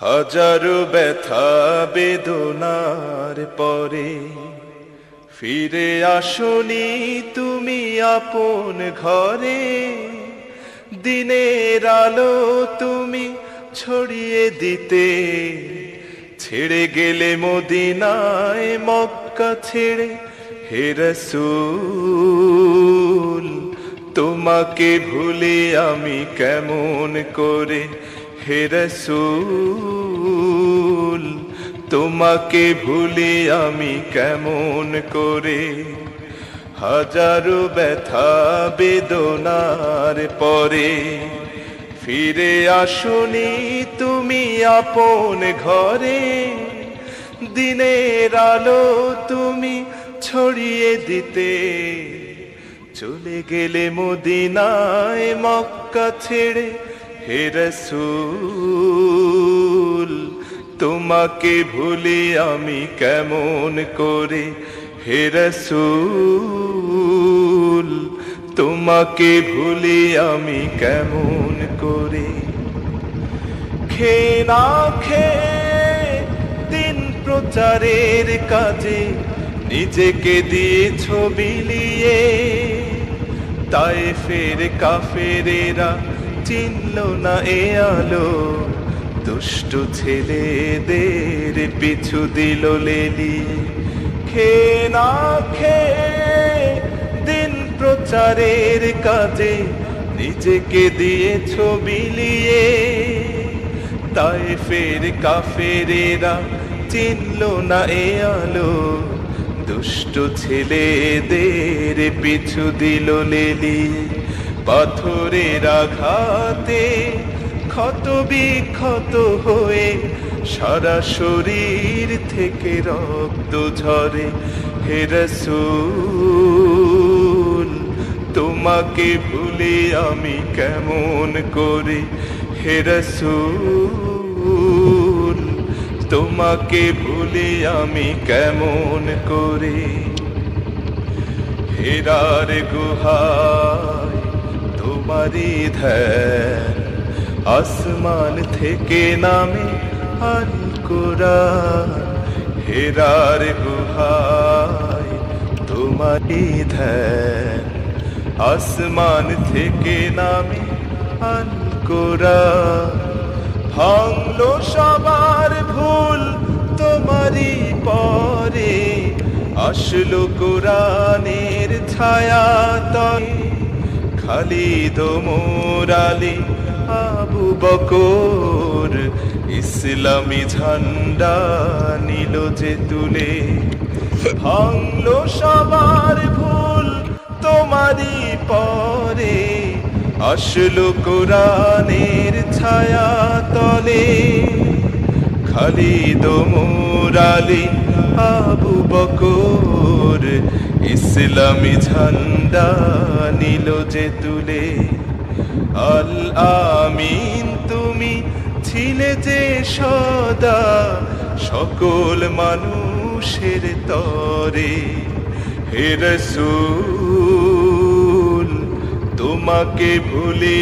হাজারো ব্যথা বেদনার পরে ফিরে আসনি তুমি আপন ঘরে। দিনের আলো তুমি ছড়িয়ে দিতে ছেড়ে গেলে মদিনায় মক্কা ছেড়ে। হে রাসূল তোমাকে ভুলে আমি কেমন করে। হে রাসূল তোমাকে ভুলে আমি কেমন করে। হাজারো ব্যথা বেদনার পরে ফিরে আসনি তুমি আপন ঘরে। দিনের আলো তুমি ছড়িয়ে দিতে চলে গেলে মদিনায় মক্কা ছেড়ে। হে রাসূল তোমাকে ভুলি আমি কেমন করে। হে রাসূল তোমাকে ভুলি আমি কেমন করে। খেয়ে না খেয়ে দিন প্রচারের কাজে নিজেকে দিয়েছ বিলিয়ে। তায়েফের কাফেরেরা চিনল না এ আলো, দুষ্ট ছেলেদের পিছু দিল লেলিয়ে। খেয়ে না খেয়ে দিন প্রচারের কাজে নিজেকে দিয়েছ বিলিয়ে। তায়েফের কাফেরেরা চিনল না এ আলো, দুষ্ট ছেলেদের পিছু দিল লেলিয়ে। পাথরের আঘাতে ক্ষত বিক্ষত হয়ে সারা শরীর থেকে রক্ত ঝরে। হে রাসূল তোমাকে ভুলে আমি কেমন করে। হে রাসূল তোমাকে ভুলে আমি কেমন করে। হেরার গুহায় তোমারি ধ্যান, আসমান থেকে নামে আল কুরআন। হেরার গুহায় তোমারি ধ্যান, আসমান থেকে নামে আল কুরআন। ভাঙলো সবার ভুল তোমারি পরে, আসলো কোরআনের ছায়া তলে। খালিদ ওমর আলী আবু বকর ইসলামী ঝান্ডা নিল যে তুলে। ভাঙলো সবার ভুল তোমারি পরে, আসলো কোরআনের ছায়া তলে। খালিদ ওমর আলী আবু বকর ইসলামী ঝান্ডা নিল যে তুলে। আল আমিন তুমি ছিলে যে সদা সকল মানুষের তরে। হে রাসূল তোমাকে ভুলি